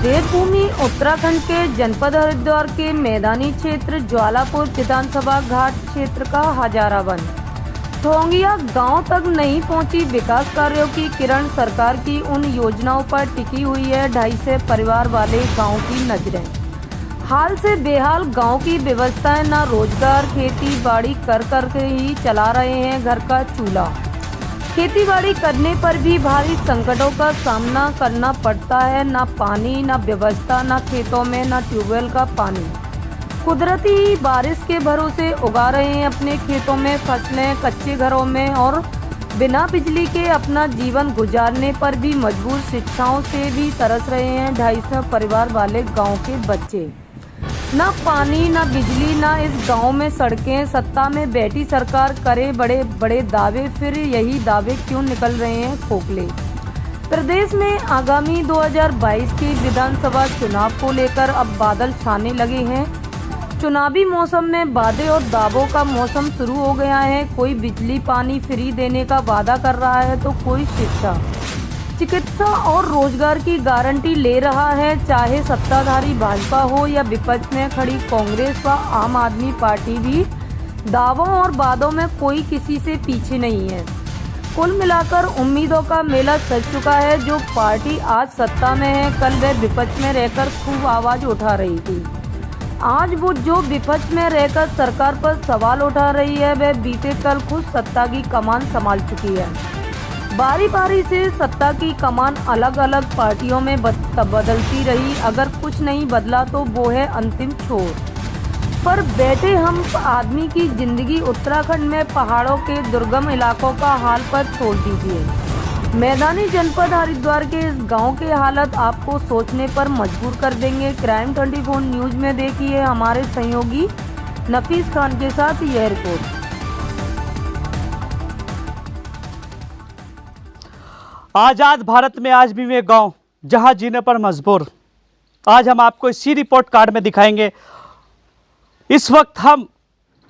देवभूमि उत्तराखंड के जनपद हरिद्वार के मैदानी क्षेत्र ज्वालापुर विधानसभा घाट क्षेत्र का हजारा वन ठोंगिया गांव तक नहीं पहुंची विकास कार्यों की किरण सरकार की उन योजनाओं पर टिकी हुई है 250 परिवार वाले गांव की नजरें। हाल से बेहाल गांव की व्यवस्थाएं न रोजगार खेती बाड़ी कर के ही चला रहे हैं घर का चूल्हा। खेतीबाड़ी करने पर भी भारी संकटों का सामना करना पड़ता है। न पानी, न व्यवस्था, न खेतों में न ट्यूबवेल का पानी। कुदरती बारिश के भरोसे उगा रहे हैं अपने खेतों में फसलें, कच्चे घरों में और बिना बिजली के अपना जीवन गुजारने पर भी मजबूर। शिक्षाओं से भी तरस रहे हैं 250 परिवार वाले गाँव के बच्चे। न पानी, न बिजली, न इस गांव में सड़कें। सत्ता में बैठी सरकार करे बड़े बड़े दावे, फिर यही दावे क्यों निकल रहे हैं खोखले। प्रदेश में आगामी 2022 के विधानसभा चुनाव को लेकर अब बादल छाने लगे हैं। चुनावी मौसम में वादे और दावों का मौसम शुरू हो गया है। कोई बिजली पानी फ्री देने का वादा कर रहा है तो कोई शिक्षा, चिकित्सा और रोजगार की गारंटी ले रहा है। चाहे सत्ताधारी भाजपा हो या विपक्ष में खड़ी कांग्रेस व आम आदमी पार्टी भी दावों और वादों में कोई किसी से पीछे नहीं है। कुल मिलाकर उम्मीदों का मेला सज चुका है। जो पार्टी आज सत्ता में है, कल वह विपक्ष में रहकर खूब आवाज उठा रही थी। आज वो जो विपक्ष में रहकर सरकार पर सवाल उठा रही है, वह बीते कल खुद सत्ता की कमान संभाल चुकी है। बारी बारी से सत्ता की कमान अलग अलग पार्टियों में बदलती रही। अगर कुछ नहीं बदला तो वो है अंतिम छोर पर बैठे हम आदमी की जिंदगी। उत्तराखंड में पहाड़ों के दुर्गम इलाकों का हाल पर छोड़ दीजिए। मैदानी जनपद हरिद्वार के इस गांव के हालत आपको सोचने पर मजबूर कर देंगे। क्राइम 24 न्यूज में देखिए हमारे सहयोगी नफीस खान के साथ यह रिपोर्ट। आजाद भारत में आज भी वे गांव जहां जीने पर मजबूर, आज हम आपको इसी रिपोर्ट कार्ड में दिखाएंगे। इस वक्त हम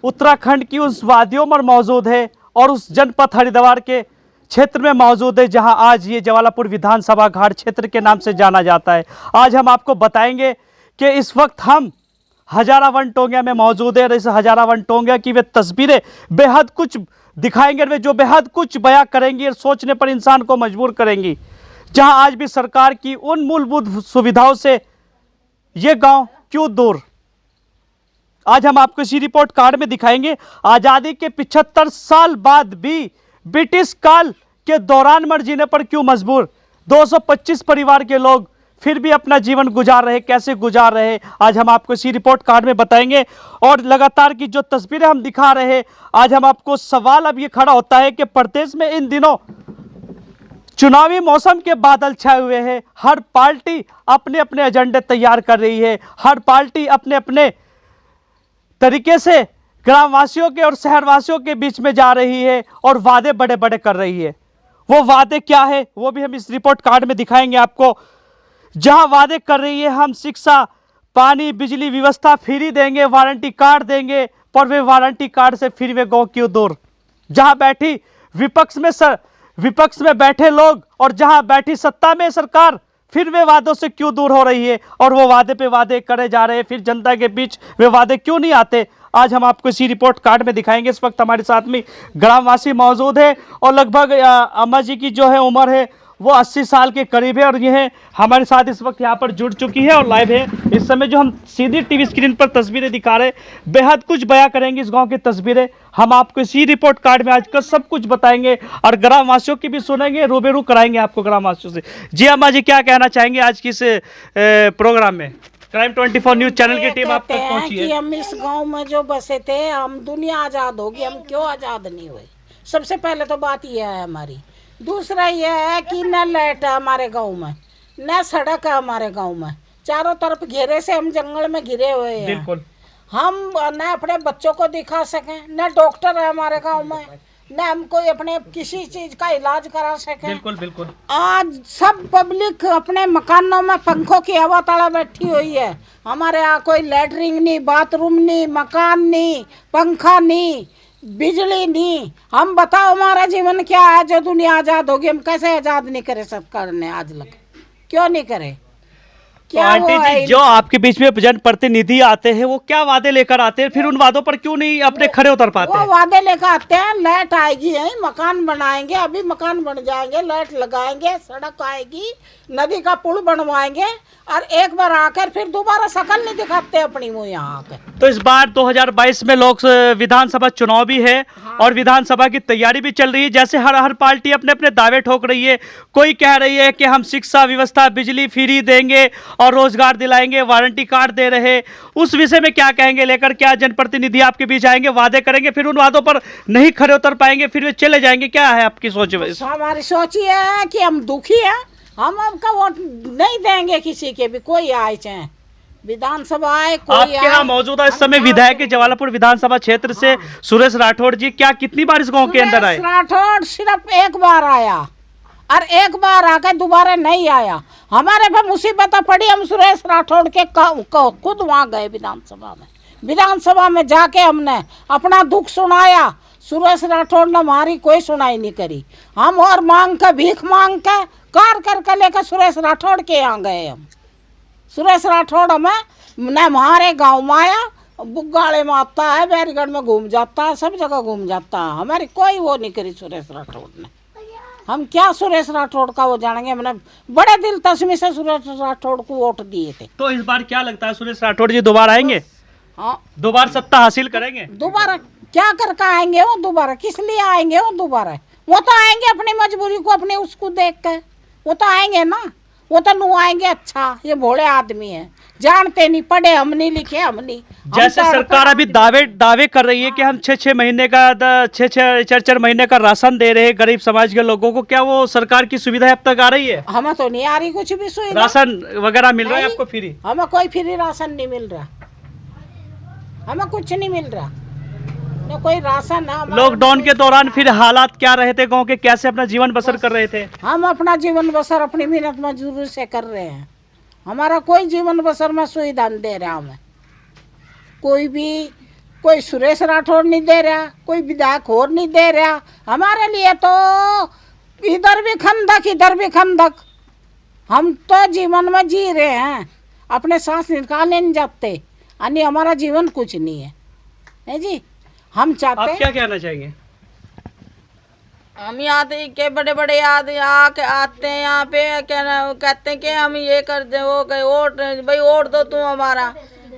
उत्तराखंड की उस वादियों पर मौजूद है और उस जनपद हरिद्वार के क्षेत्र में मौजूद है जहां आज ये ज्वालापुर विधानसभा घाट क्षेत्र के नाम से जाना जाता है। आज हम आपको बताएंगे कि इस वक्त हम हजारा वन टोंगिया में मौजूद है और इस हजारा वन टोंगिया की वे तस्वीरें बेहद कुछ दिखाएंगे, वे जो बेहद कुछ बयां करेंगी और सोचने पर इंसान को मजबूर करेंगी। जहां आज भी सरकार की उन मूलभूत सुविधाओं से ये गांव क्यों दूर, आज हम आपको इसी रिपोर्ट कार्ड में दिखाएंगे। आज़ादी के 75 साल बाद भी ब्रिटिश काल के दौरान मर जीने पर क्यों मजबूर। 225 परिवार के लोग फिर भी अपना जीवन गुजार रहे, कैसे गुजार रहे, आज हम आपको इसी रिपोर्ट कार्ड में बताएंगे। और लगातार की जो तस्वीरें हम दिखा रहे हैं, आज हम आपको सवाल अब ये खड़ा होता है कि प्रदेश में इन दिनों चुनावी मौसम के बादल छाए हुए हैं। हर पार्टी अपने अपने एजेंडे तैयार कर रही है, हर पार्टी अपने अपने तरीके से ग्रामवासियों के और शहरवासियों के बीच में जा रही है और वादे बड़े बड़े कर रही है। वो वादे क्या है वो भी हम इस रिपोर्ट कार्ड में दिखाएंगे आपको। जहां वादे कर रही है हम शिक्षा, पानी, बिजली व्यवस्था फ्री देंगे, वारंटी कार्ड देंगे, पर वे वारंटी कार्ड से फिर वे गांव क्यों दूर। जहां बैठी विपक्ष में बैठे लोग और जहां बैठी सत्ता में सरकार, फिर वे वादों से क्यों दूर हो रही है और वो वादे पे वादे करे जा रहे हैं, फिर जनता के बीच वे वादे क्यों नहीं आते। आज हम आपको इसी रिपोर्ट कार्ड में दिखाएंगे। इस वक्त हमारे साथ में ग्रामवासी मौजूद है और लगभग अम्मा जी की जो है उम्र है वो 80 साल के करीब है और यह हमारे साथ इस वक्त यहाँ पर जुड़ चुकी है और लाइव है। इस समय जो हम सीधी टीवी स्क्रीन पर तस्वीरें दिखा रहे हैं, बेहद कुछ बयां करेंगे इस गांव की तस्वीरें। हम आपको इसी रिपोर्ट कार्ड में आज का सब कुछ बताएंगे और ग्रामवासियों की भी सुनेंगे, रूबेरू कराएंगे आपको ग्रामवासियों से। जी अम्मा जी, क्या कहना चाहेंगे आज की इस प्रोग्राम में? क्राइम 24 न्यूज चैनल की टीम आप तक पहुंची है। हम इस गाँव में जो बसे थे, हम दुनिया आजाद होगी, हम क्यों आजाद नहीं हुए? सबसे पहले तो बात यह है हमारी। दूसरा यह है कि न लाइट है हमारे गांव में, न सड़क है हमारे गांव में, चारों तरफ घेरे से हम जंगल में घिरे हुए हैं। बिल्कुल। हम न अपने बच्चों को दिखा सकें, न डॉक्टर है हमारे गांव में, न हम कोई अपने किसी चीज का इलाज करा सकें। बिल्कुल बिल्कुल। आज सब पब्लिक अपने मकानों में पंखों की हवा तला बैठी हुई है। हमारे यहाँ कोई लैटरिन नहीं, बाथरूम नहीं, मकान नहीं, पंखा नहीं, बिजली नहीं। हम बताओ हमारा जीवन क्या है जो दुनिया आज़ाद होगी? हम कैसे आज़ाद नहीं करे सरकार ने आज लग? क्यों नहीं करे? क्या आंटी वो है जी, जो आपके बीच में जनप्रतिनिधि आते हैं वो क्या वादे लेकर आते हैं, फिर उन वादों पर क्यों नहीं अपने खड़े उतर पाते वो हैं? वादे लेकर आते हैं, लाइट आएगी यही, मकान बनाएंगे, अभी मकान बन जाएंगे, लाइट लगाएंगे, सड़क आएगी, नदी का पुल बनवाएंगे, और एक बार आकर फिर दोबारा शकल नहीं दिखाते अपनी मुँह यहाँ आकर। तो इस बार 2022 में विधानसभा चुनाव भी है और विधानसभा की तैयारी भी चल रही है। जैसे हर हर पार्टी अपने अपने दावे ठोक रही है। कोई कह रही है कि हम शिक्षा व्यवस्था, बिजली फ्री देंगे और रोजगार दिलाएंगे, वारंटी कार्ड दे रहे। उस विषय में क्या कहेंगे लेकर? क्या जनप्रतिनिधि आपके बीच आएंगे, वादे करेंगे, फिर उन वादों पर नहीं खड़े उतर पाएंगे, फिर वे चले जाएंगे? क्या है आपकी सोच? हमारी सोच ये है कि हम दुखी हैं, हम आपका वोट नहीं देंगे किसी के भी, कोई आए चाहे विधानसभा आए, कोई आपके यहाँ आए। मौजूदा इस समय विधायक के जवालापुर विधानसभा क्षेत्र से सुरेश राठौड़ जी, क्या कितनी बार इस गांव के अंदर आए? सुरेश राठौड़ सिर्फ एक बार आया और एक बार आकर दोबारा नहीं आया। हमारे पे मुसीबत पड़ी, हम सुरेश राठौड़ के खुद वहाँ गए विधानसभा में। विधानसभा में जाके हमने अपना दुख सुनाया, सुरेश राठौड़ ने हमारी कोई सुनाई नहीं करी। हम और मांग कर, भीख मांग कर, कार कर लेकर सुरेश राठौड़ के यहाँ गए। हम सुरेश राठौड़ हमें न हमारे गांव में आया, बुग्गाड़े में आता है, बैरीगढ़ में घूम जाता है, सब जगह घूम जाता है, हमारी कोई वो नहीं करी सुरेश राठौड़ ने। हम क्या सुरेश राठौड़ का वो जानेंगे? हमने बड़े दिल तस्मी से सुरेश राठौड़ को वोट दिए थे। तो इस बार क्या लगता है, सुरेश राठौड़ जी दोबारा आएंगे? हाँ, दोबारा सत्ता हासिल करेंगे? दोबारा क्या करके आएंगे वो? दोबारा किस लिए आएंगे वो? दोबारा वो तो आएंगे अपनी मजबूरी को, अपने उसको देख कर वो तो आएंगे ना। वो तो नू आएंगे, अच्छा ये भोले आदमी है, जानते नहीं, पढ़े हम नहीं, लिखे हम नहीं। जैसे सरकार अभी दावे कर रही है कि हम 6-6 महीने का 4-4 महीने का राशन दे रहे हैं गरीब समाज के लोगों को, क्या वो सरकार की सुविधा अब तक आ रही है? हमें तो नहीं आ रही कुछ भी सुविधा। राशन वगैरह मिल रहा है आपको फ्री? हमें कोई फ्री राशन नहीं मिल रहा, हमें कुछ नहीं मिल रहा, न कोई राशन है। लॉकडाउन के दौरान फिर हालात क्या रहे थे गांव के, कैसे अपना जीवन बसर कर रहे थे? हम अपना जीवन बसर अपनी मेहनत मजदूरी से कर रहे हैं। हमारा कोई जीवन बसर में सुविधा नहीं दे रहा हमें कोई भी। कोई सुरेश राठौड़ नहीं दे रहा, कोई विधायक और नहीं दे रहा। हमारे लिए तो इधर भी खंदक, इधर भी खंदक। हम तो जीवन में जी रहे हैं, अपने सांस निकालने नहीं जाते, यानी हमारा जीवन कुछ नहीं है जी। हम चाहते आप हैं, क्या कहना चाहेंगे? हम यहाँ के बड़े बड़े आते हैं यहाँ पे, कहते हैं कि हम ये कर दे, वो वोट भाई वोट दो तुम हमारा,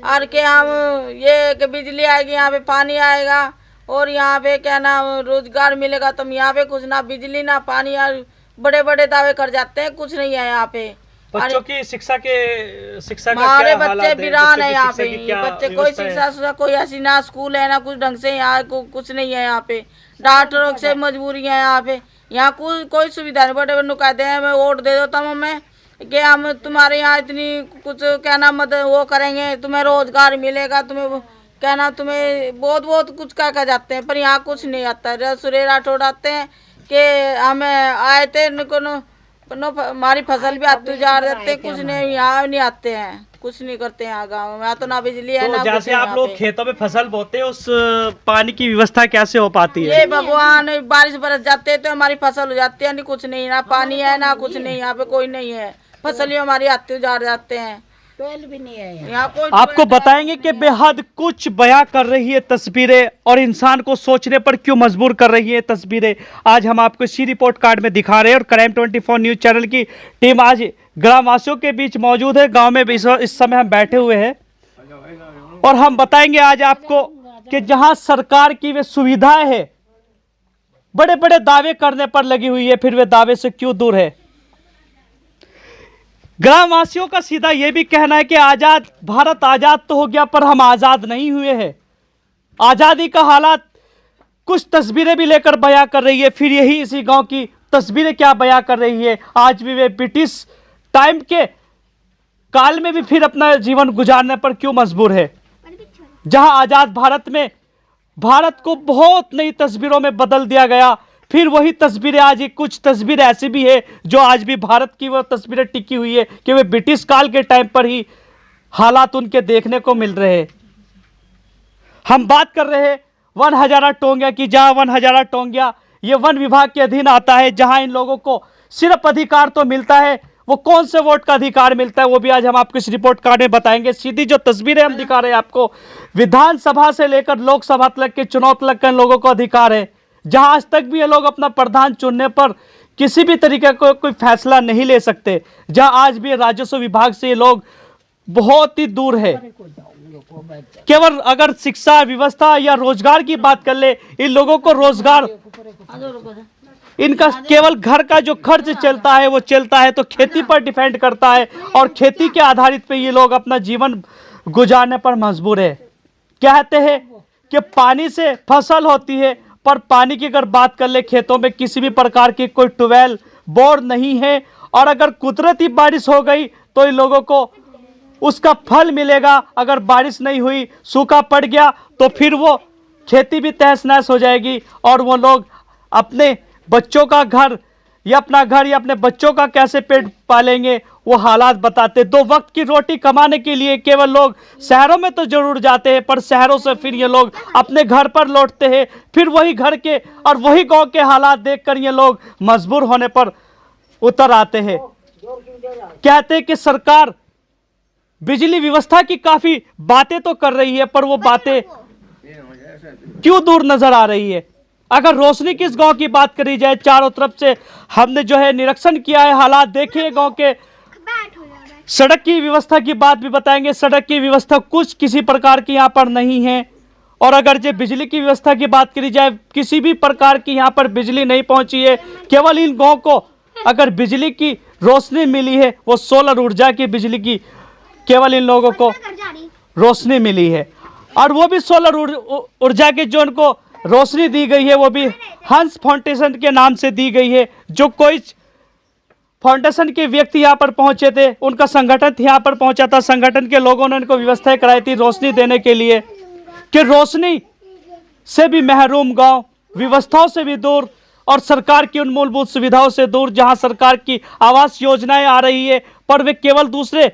और के हम ये कि बिजली आएगी, यहाँ पे पानी आएगा, और यहाँ पे क्या नाम रोजगार मिलेगा। तुम यहाँ पे कुछ ना बिजली ना पानी, यार बड़े बड़े दावे कर जाते हैं, कुछ नहीं है यहाँ पे। बच्चों की शिक्षा का हमारे क्या बच्चे हालात है? वीरान है की यहाँ शिक्षा पे, की क्या बच्चे कोई व्यवस्था है? शिक्षा कोई ऐसी ना स्कूल है ना कुछ ढंग से, यहाँ कुछ नहीं है यहाँ पे। डॉक्टरों से मजबूरी है यहाँ पे, यहाँ कोई सुविधा नहीं। बड़े बड़े कहते हैं हमें वोट दे दो तुम हमें, कि हम तुम्हारे यहाँ इतनी कुछ क्या नाम मदद वो करेंगे, तुम्हें रोजगार मिलेगा, तुम्हें क्या नाम तुम्हें बहुत बहुत कुछ क्या जाते हैं, पर यहाँ कुछ नहीं आता है। सुरेश राठौड़ आते हैं कि हमें आए थे हमारी फसल भी आते जा रहते, कुछ नहीं, यहाँ नहीं आते हैं, कुछ नहीं करते यहाँ गाँव में। यहाँ तो ना बिजली है तो ना कुछ जैसे है आप यहाँ लोग पे। खेतों में फसल बोते हैं, उस पानी की व्यवस्था कैसे हो पाती है? ये भगवान बारिश बरस जाते हैं तो हमारी फसल हो जाती है, नहीं कुछ नहीं, ना पानी है ना कुछ नहीं, यहाँ पे कोई नहीं है, फसलियों हमारी आते जा जाते हैं, ट्वेल भी नहीं है यहाँ कोई। आपको बताएंगे कि बेहद कुछ बयां कर रही है तस्वीरें, और इंसान को सोचने पर क्यों मजबूर कर रही है तस्वीरें। आज हम आपको इसी रिपोर्ट कार्ड में दिखा रहे हैं, और क्राइम 24 न्यूज चैनल की टीम आज ग्रामवासियों के बीच मौजूद है। गांव में इस समय हम बैठे हुए हैं, और हम बताएंगे आज आपको कि जहां सरकार की वे सुविधाएं है, बड़े बड़े दावे करने पर लगी हुई है, फिर वे दावे से क्यों दूर है। ग्रामवासियों का सीधा यह भी कहना है कि आजाद भारत आजाद तो हो गया, पर हम आजाद नहीं हुए हैं। आजादी का हालात कुछ तस्वीरें भी लेकर बयां कर रही है, फिर यही इसी गांव की तस्वीरें क्या बयां कर रही है। आज भी वे ब्रिटिश टाइम के काल में भी फिर अपना जीवन गुजारने पर क्यों मजबूर है। जहां आजाद भारत में भारत को बहुत नई तस्वीरों में बदल दिया गया, फिर वही तस्वीरें आज कुछ तस्वीरें ऐसी भी है जो आज भी भारत की वो तस्वीरें टिकी हुई है कि वे ब्रिटिश काल के टाइम पर ही हालात उनके देखने को मिल रहे हैं। हम बात कर रहे हैं वन हजारा टोंगिया की, जहां वन हजारा टोंगिया ये वन विभाग के अधीन आता है, जहां इन लोगों को सिर्फ अधिकार तो मिलता है वो कौन से वोट का अधिकार मिलता है, वो भी आज हम आपको इस रिपोर्ट कार्ड में बताएंगे। सीधी जो तस्वीरें हम दिखा रहे हैं आपको, विधानसभा से लेकर लोकसभा तक के चुनाव तक के लोगों को अधिकार है, जहां आज तक भी ये लोग अपना प्रधान चुनने पर किसी भी तरीके का कोई फैसला नहीं ले सकते, जहां आज भी राजस्व विभाग से ये लोग बहुत ही दूर है। केवल अगर शिक्षा व्यवस्था या रोजगार की बात कर ले, इन लोगों को रोजगार, इनका केवल घर का जो खर्च चलता है वो चलता है तो खेती पर डिपेंड करता है, और खेती के आधारित पे ये लोग अपना जीवन गुजारने पर मजबूर है। कहते हैं कि पानी से फसल होती है, पर पानी की अगर बात कर ले, खेतों में किसी भी प्रकार की कोई ट्यूबवेल बोर नहीं है, और अगर कुदरती बारिश हो गई तो इन लोगों को उसका फल मिलेगा। अगर बारिश नहीं हुई, सूखा पड़ गया, तो फिर वो खेती भी तहस नहस हो जाएगी, और वो लोग अपने बच्चों का घर या अपना घर या अपने बच्चों का कैसे पेट पालेंगे, वो हालात बताते। दो वक्त की रोटी कमाने के लिए केवल लोग शहरों में तो जरूर जाते हैं, पर शहरों से फिर ये लोग अपने घर पर लौटते हैं, फिर वही घर के और वही गांव के हालात देखकर ये लोग मजबूर होने पर उतर आते हैं। कहते हैं कि सरकार बिजली व्यवस्था की काफी बातें तो कर रही है, पर वो बातें क्यों दूर नजर आ रही है। अगर रोशनी की इस गांव की बात करी जाए, चारों तरफ से हमने जो है निरीक्षण किया है, हालात देखे गांव के। सड़क की व्यवस्था की बात भी बताएंगे, सड़क की व्यवस्था कुछ किसी प्रकार की यहाँ पर नहीं है, और अगर जो बिजली की व्यवस्था की बात करी जाए, किसी भी प्रकार की यहाँ पर बिजली नहीं पहुंची है। केवल इन गाँव को अगर बिजली की रोशनी मिली है, वो सोलर ऊर्जा की बिजली की केवल इन लोगों को रोशनी मिली है, और वो भी सोलर ऊर्जा की जो उनको रोशनी दी गई है वो भी हंस फाउंडेशन के नाम से दी गई है। जो कोई फाउंडेशन के व्यक्ति यहाँ पर पहुंचे थे, उनका संगठन यहाँ पर पहुंचा था, संगठन के लोगों ने उनको व्यवस्थाएं कराई थी रोशनी देने के लिए, कि रोशनी से भी महरूम गांव, व्यवस्थाओं से भी दूर, और सरकार की उन मूलभूत सुविधाओं से दूर, जहां सरकार की आवास योजनाएं आ रही है, पर वे केवल दूसरे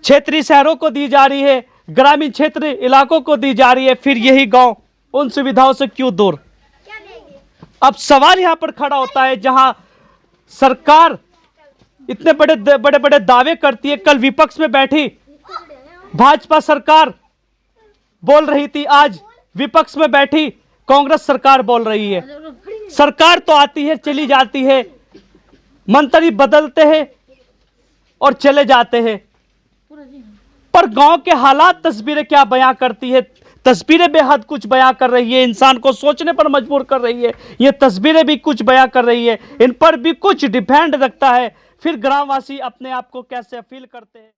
क्षेत्रीय शहरों को दी जा रही है, ग्रामीण क्षेत्र इलाकों को दी जा रही है, फिर यही गांव उन सुविधाओं से क्यों दूर। अब सवाल यहां पर खड़ा होता है, जहां सरकार इतने बड़े दावे करती है। कल विपक्ष में बैठी भाजपा सरकार बोल रही थी, आज विपक्ष में बैठी कांग्रेस सरकार बोल रही है। सरकार तो आती है, चली जाती है, मंत्री बदलते हैं और चले जाते हैं, पर गांव के हालात तस्वीरें क्या बयां करती है। तस्वीरें बेहद कुछ बयां कर रही है, इंसान को सोचने पर मजबूर कर रही है। ये तस्वीरें भी कुछ बयां कर रही है, इन पर भी कुछ डिपेंड रखता है फिर ग्रामवासी अपने आप को कैसे फील करते हैं।